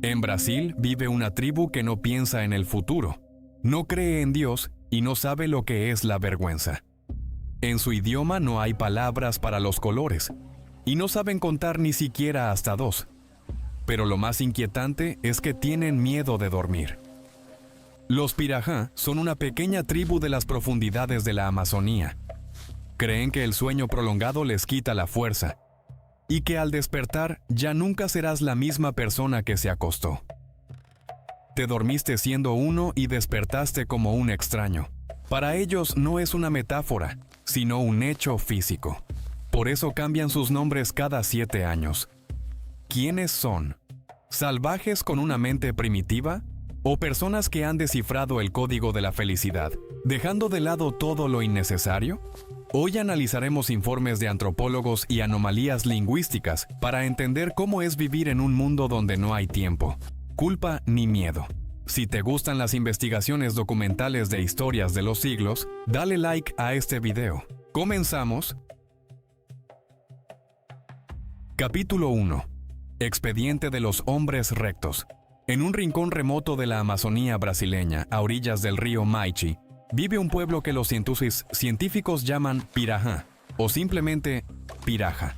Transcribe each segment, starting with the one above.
En Brasil vive una tribu que no piensa en el futuro, no cree en Dios y no sabe lo que es la vergüenza. En su idioma no hay palabras para los colores, y no saben contar ni siquiera hasta 2. Pero lo más inquietante es que tienen miedo de dormir. Los Pirahã son una pequeña tribu de las profundidades de la Amazonía. Creen que el sueño prolongado les quita la fuerza, y que al despertar ya nunca serás la misma persona que se acostó. Te dormiste siendo uno y despertaste como un extraño. Para ellos no es una metáfora, sino un hecho físico. Por eso cambian sus nombres cada 7 años. ¿Quiénes son? ¿Salvajes con una mente primitiva? ¿O personas que han descifrado el código de la felicidad, dejando de lado todo lo innecesario? Hoy analizaremos informes de antropólogos y anomalías lingüísticas para entender cómo es vivir en un mundo donde no hay tiempo, culpa ni miedo. Si te gustan las investigaciones documentales de historias de los siglos, dale like a este video. ¡Comenzamos! Capítulo 1. Expediente de los hombres rectos. En un rincón remoto de la Amazonía brasileña, a orillas del río Maichi, vive un pueblo que los científicos llaman Pirahã, o simplemente Piraja.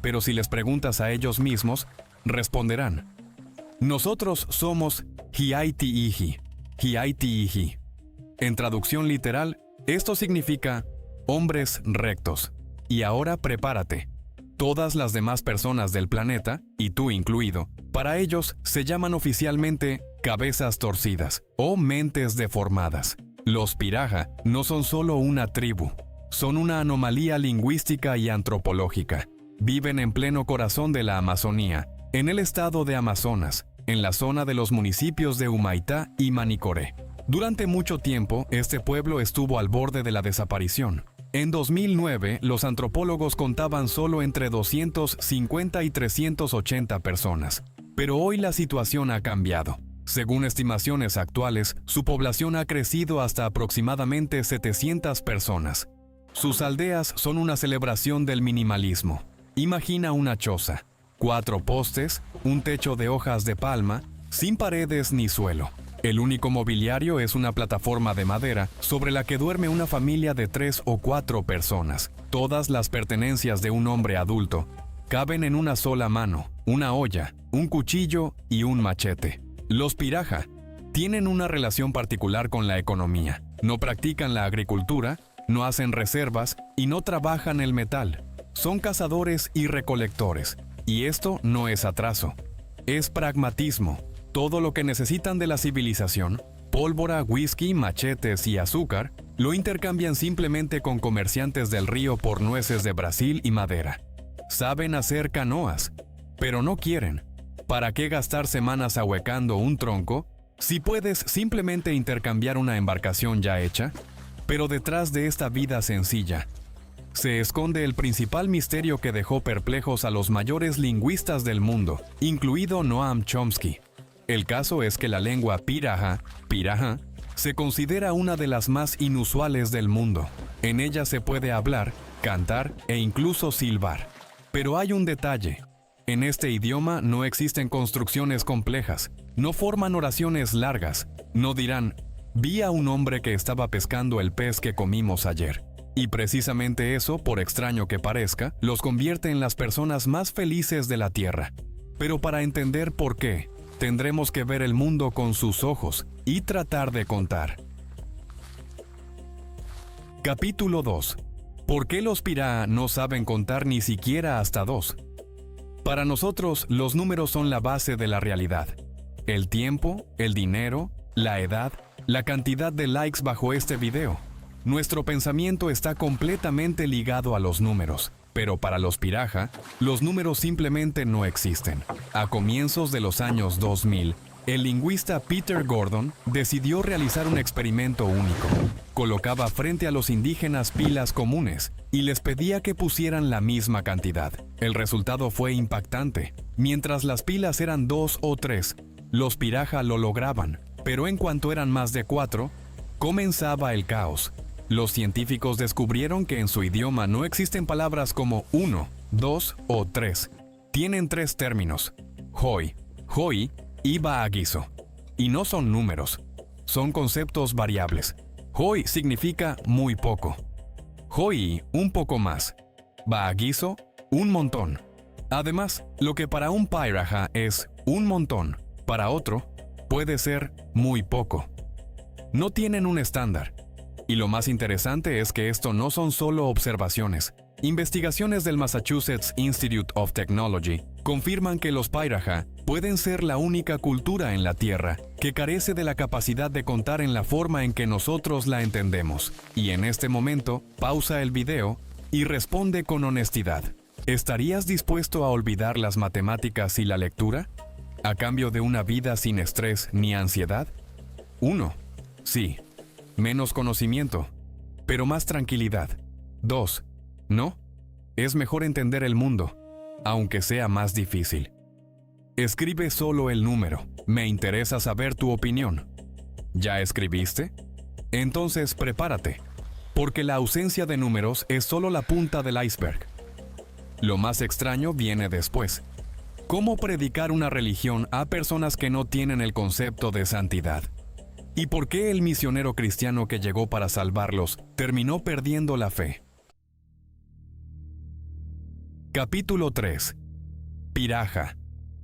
Pero si les preguntas a ellos mismos, responderán: nosotros somos Hiaiti-Ihi, Hiaiti-Ihi. En traducción literal, esto significa hombres rectos. Y ahora prepárate. Todas las demás personas del planeta, y tú incluido, para ellos se llaman oficialmente cabezas torcidas o mentes deformadas. Los Pirahã no son solo una tribu, son una anomalía lingüística y antropológica. Viven en pleno corazón de la Amazonía, en el estado de Amazonas, en la zona de los municipios de Humaitá y Manicoré. Durante mucho tiempo, este pueblo estuvo al borde de la desaparición. En 2009, los antropólogos contaban solo entre 250 y 380 personas. Pero hoy la situación ha cambiado. Según estimaciones actuales, su población ha crecido hasta aproximadamente 700 personas. Sus aldeas son una celebración del minimalismo. Imagina una choza, 4 postes, un techo de hojas de palma, sin paredes ni suelo. El único mobiliario es una plataforma de madera sobre la que duerme una familia de 3 o 4 personas. Todas las pertenencias de un hombre adulto caben en una sola mano: una olla, un cuchillo y un machete. Los Pirahã tienen una relación particular con la economía. No practican la agricultura, no hacen reservas y no trabajan el metal. Son cazadores y recolectores. Y esto no es atraso, es pragmatismo. Todo lo que necesitan de la civilización, pólvora, whisky, machetes y azúcar, lo intercambian simplemente con comerciantes del río por nueces de Brasil y madera. Saben hacer canoas, pero no quieren. ¿Para qué gastar semanas ahuecando un tronco si puedes simplemente intercambiar una embarcación ya hecha? Pero detrás de esta vida sencilla se esconde el principal misterio que dejó perplejos a los mayores lingüistas del mundo, incluido Noam Chomsky. El caso es que la lengua Pirahã, se considera una de las más inusuales del mundo. En ella se puede hablar, cantar e incluso silbar. Pero hay un detalle. En este idioma no existen construcciones complejas, no forman oraciones largas, no dirán: vi a un hombre que estaba pescando el pez que comimos ayer. Y precisamente eso, por extraño que parezca, los convierte en las personas más felices de la Tierra. Pero para entender por qué, tendremos que ver el mundo con sus ojos y tratar de contar. Capítulo 2. ¿Por qué los Pirahã no saben contar ni siquiera hasta 2? Para nosotros, los números son la base de la realidad. El tiempo, el dinero, la edad, la cantidad de likes bajo este video. Nuestro pensamiento está completamente ligado a los números. Pero para los Pirahã, los números simplemente no existen. A comienzos de los años 2000, el lingüista Peter Gordon decidió realizar un experimento único. Colocaba frente a los indígenas pilas comunes y les pedía que pusieran la misma cantidad. El resultado fue impactante. Mientras las pilas eran 2 o 3, los Pirahã lo lograban, pero en cuanto eran más de 4, comenzaba el caos. Los científicos descubrieron que en su idioma no existen palabras como 1, 2 o 3. Tienen 3 términos: hoi, hoi, y Baagizo. Y no son números, son conceptos variables. Hoi significa muy poco. Hoi, un poco más. Baagizo, un montón. Además, lo que para un Pairaha es un montón, para otro puede ser muy poco. No tienen un estándar. Y lo más interesante es que esto no son solo observaciones. Investigaciones del Massachusetts Institute of Technology confirman que los Pairaha pueden ser la única cultura en la Tierra que carece de la capacidad de contar en la forma en que nosotros la entendemos. Y en este momento, pausa el video y responde con honestidad. ¿Estarías dispuesto a olvidar las matemáticas y la lectura? ¿A cambio de una vida sin estrés ni ansiedad? 1. Sí. Menos conocimiento, pero más tranquilidad. 2. No. Es mejor entender el mundo, aunque sea más difícil. Escribe solo el número. Me interesa saber tu opinión. ¿Ya escribiste? Entonces prepárate, porque la ausencia de números es solo la punta del iceberg. Lo más extraño viene después. ¿Cómo predicar una religión a personas que no tienen el concepto de santidad? ¿Y por qué el misionero cristiano que llegó para salvarlos terminó perdiendo la fe? Capítulo 3. Piraha,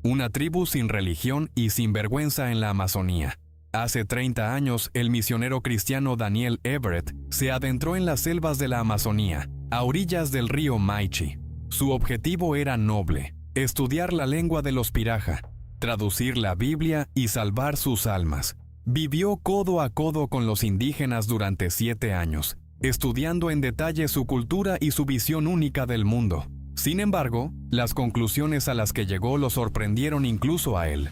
una tribu sin religión y sin vergüenza en la Amazonía. Hace 30 años, el misionero cristiano Daniel Everett se adentró en las selvas de la Amazonía, a orillas del río Maichi. Su objetivo era noble: estudiar la lengua de los Piraha, traducir la Biblia y salvar sus almas. Vivió codo a codo con los indígenas durante 7 años, estudiando en detalle su cultura y su visión única del mundo. Sin embargo, las conclusiones a las que llegó lo sorprendieron incluso a él.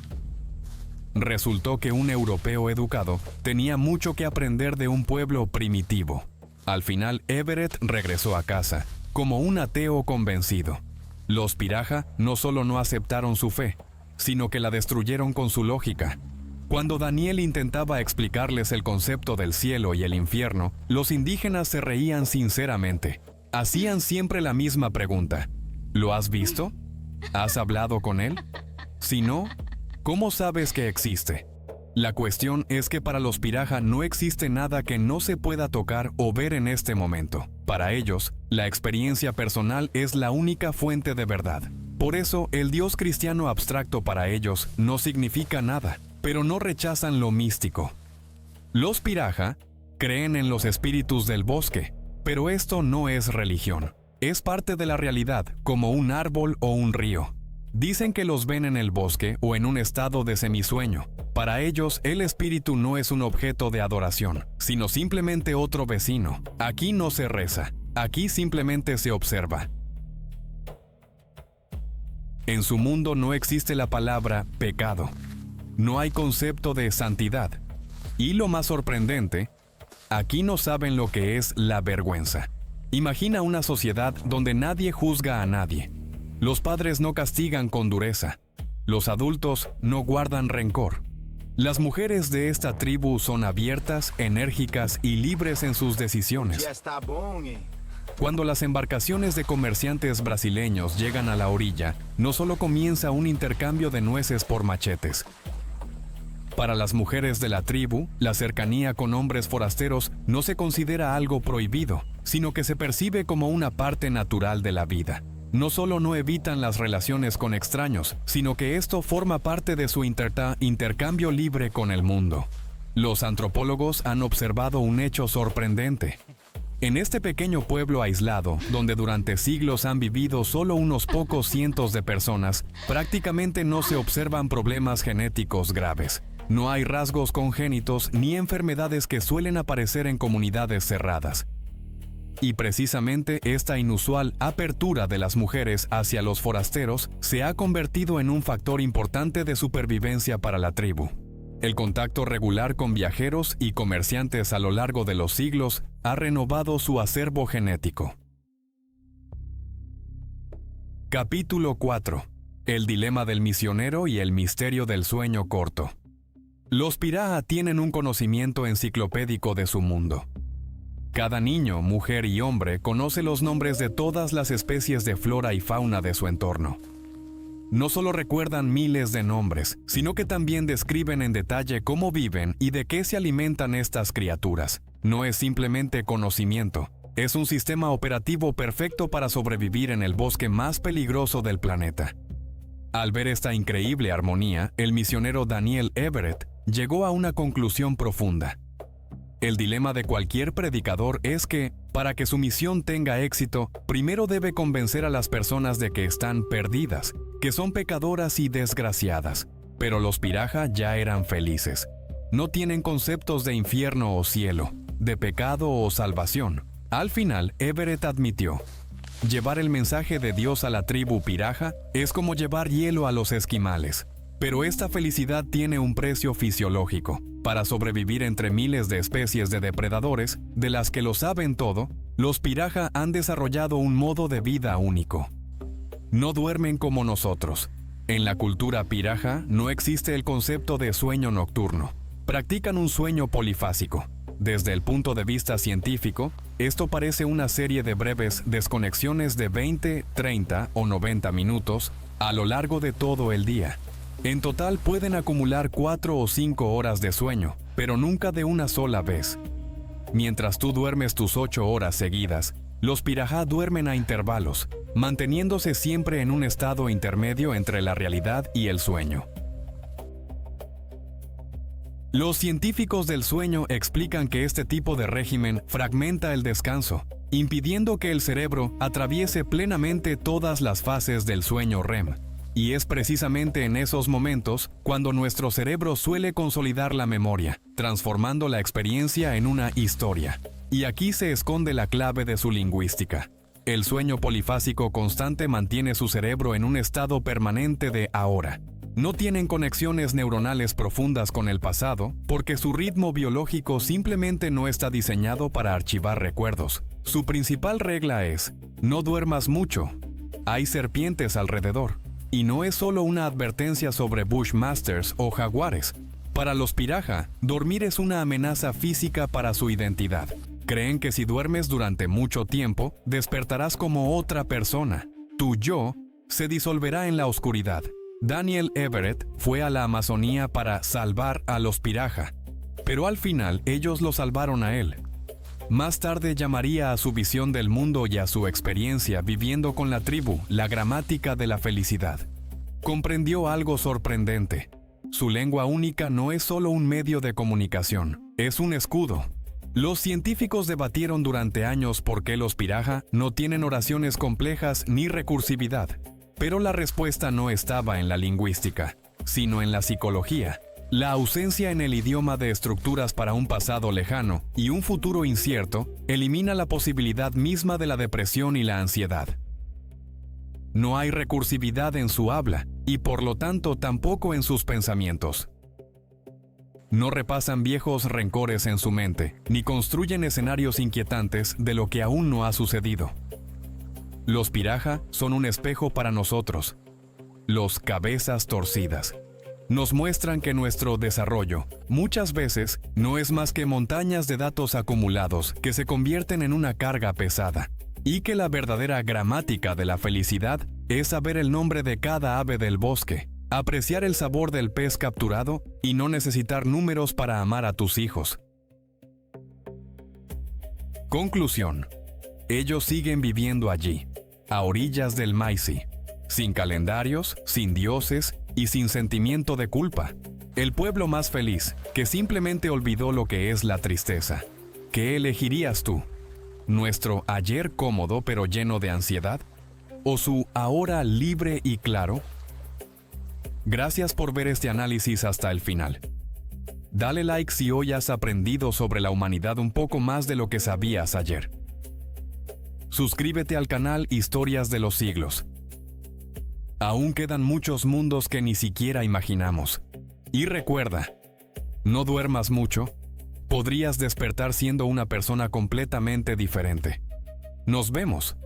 Resultó que un europeo educado tenía mucho que aprender de un pueblo primitivo. Al final, Everett regresó a casa, como un ateo convencido. Los Piraha no solo no aceptaron su fe, sino que la destruyeron con su lógica. Cuando Daniel intentaba explicarles el concepto del cielo y el infierno, los indígenas se reían sinceramente. Hacían siempre la misma pregunta: ¿lo has visto? ¿Has hablado con él? Si no, ¿cómo sabes que existe? La cuestión es que para los Piraha no existe nada que no se pueda tocar o ver en este momento. Para ellos, la experiencia personal es la única fuente de verdad. Por eso, el Dios cristiano abstracto para ellos no significa nada, pero no rechazan lo místico. Los Piraha creen en los espíritus del bosque, pero esto no es religión. Es parte de la realidad, como un árbol o un río. Dicen que los ven en el bosque o en un estado de semisueño. Para ellos, el espíritu no es un objeto de adoración, sino simplemente otro vecino. Aquí no se reza, aquí simplemente se observa. En su mundo no existe la palabra pecado. No hay concepto de santidad. Y lo más sorprendente, aquí no saben lo que es la vergüenza. Imagina una sociedad donde nadie juzga a nadie. Los padres no castigan con dureza. Los adultos no guardan rencor. Las mujeres de esta tribu son abiertas, enérgicas y libres en sus decisiones. Cuando las embarcaciones de comerciantes brasileños llegan a la orilla, no solo comienza un intercambio de nueces por machetes. Para las mujeres de la tribu, la cercanía con hombres forasteros no se considera algo prohibido, sino que se percibe como una parte natural de la vida. No solo no evitan las relaciones con extraños, sino que esto forma parte de su intercambio libre con el mundo. Los antropólogos han observado un hecho sorprendente. En este pequeño pueblo aislado, donde durante siglos han vivido solo unos pocos cientos de personas, prácticamente no se observan problemas genéticos graves. No hay rasgos congénitos ni enfermedades que suelen aparecer en comunidades cerradas. Y precisamente esta inusual apertura de las mujeres hacia los forasteros se ha convertido en un factor importante de supervivencia para la tribu. El contacto regular con viajeros y comerciantes a lo largo de los siglos ha renovado su acervo genético. Capítulo 4. El dilema del misionero y el misterio del sueño corto. Los Piraha tienen un conocimiento enciclopédico de su mundo. Cada niño, mujer y hombre conoce los nombres de todas las especies de flora y fauna de su entorno. no solo recuerdan miles de nombres, sino que también describen en detalle cómo viven y de qué se alimentan estas criaturas. No es simplemente conocimiento, es un sistema operativo perfecto para sobrevivir en el bosque más peligroso del planeta. Al ver esta increíble armonía, el misionero Daniel Everett llegó a una conclusión profunda. El dilema de cualquier predicador es que, para que su misión tenga éxito, primero debe convencer a las personas de que están perdidas, que son pecadoras y desgraciadas. Pero los Pirahã ya eran felices. No tienen conceptos de infierno o cielo, de pecado o salvación. Al final, Everett admitió: llevar el mensaje de Dios a la tribu Pirahã es como llevar hielo a los esquimales. Pero esta felicidad tiene un precio fisiológico. Para sobrevivir entre miles de especies de depredadores, de las que lo saben todo, los Pirahã han desarrollado un modo de vida único. No duermen como nosotros. En la cultura Pirahã no existe el concepto de sueño nocturno. Practican un sueño polifásico. Desde el punto de vista científico, esto parece una serie de breves desconexiones de 20, 30 o 90 minutos a lo largo de todo el día. En total pueden acumular 4 o 5 horas de sueño, pero nunca de una sola vez. Mientras tú duermes tus 8 horas seguidas, los Pirahã duermen a intervalos, manteniéndose siempre en un estado intermedio entre la realidad y el sueño. Los científicos del sueño explican que este tipo de régimen fragmenta el descanso, impidiendo que el cerebro atraviese plenamente todas las fases del sueño REM. Y es precisamente en esos momentos cuando nuestro cerebro suele consolidar la memoria, transformando la experiencia en una historia. Y aquí se esconde la clave de su lingüística. El sueño polifásico constante mantiene su cerebro en un estado permanente de ahora. No tienen conexiones neuronales profundas con el pasado porque su ritmo biológico simplemente no está diseñado para archivar recuerdos. Su principal regla es: no duermas mucho. Hay serpientes alrededor. Y no es solo una advertencia sobre bushmasters o jaguares. Para los Pirahã, dormir es una amenaza física para su identidad. Creen que si duermes durante mucho tiempo, despertarás como otra persona. Tu yo se disolverá en la oscuridad. Daniel Everett fue a la Amazonía para salvar a los Pirahã, pero al final ellos lo salvaron a él. Más tarde llamaría a su visión del mundo y a su experiencia viviendo con la tribu la gramática de la felicidad. Comprendió algo sorprendente. Su lengua única no es solo un medio de comunicación, es un escudo. Los científicos debatieron durante años por qué los Pirahã no tienen oraciones complejas ni recursividad, pero la respuesta no estaba en la lingüística, sino en la psicología. La ausencia en el idioma de estructuras para un pasado lejano y un futuro incierto elimina la posibilidad misma de la depresión y la ansiedad. No hay recursividad en su habla y por lo tanto tampoco en sus pensamientos. No repasan viejos rencores en su mente, ni construyen escenarios inquietantes de lo que aún no ha sucedido. Los Pirahã son un espejo para nosotros, los cabezas torcidas. Nos muestran que nuestro desarrollo, muchas veces, no es más que montañas de datos acumulados que se convierten en una carga pesada, y que la verdadera gramática de la felicidad es saber el nombre de cada ave del bosque, apreciar el sabor del pez capturado y no necesitar números para amar a tus hijos. Conclusión. Ellos siguen viviendo allí, a orillas del Maisi, sin calendarios, sin dioses y sin sentimiento de culpa. El pueblo más feliz, que simplemente olvidó lo que es la tristeza. ¿Qué elegirías tú? ¿Nuestro ayer cómodo pero lleno de ansiedad? ¿O su ahora libre y claro? Gracias por ver este análisis hasta el final. Dale like si hoy has aprendido sobre la humanidad un poco más de lo que sabías ayer. Suscríbete al canal Historias de los Siglos. Aún quedan muchos mundos que ni siquiera imaginamos. Y recuerda, no duermas mucho, podrías despertar siendo una persona completamente diferente. Nos vemos.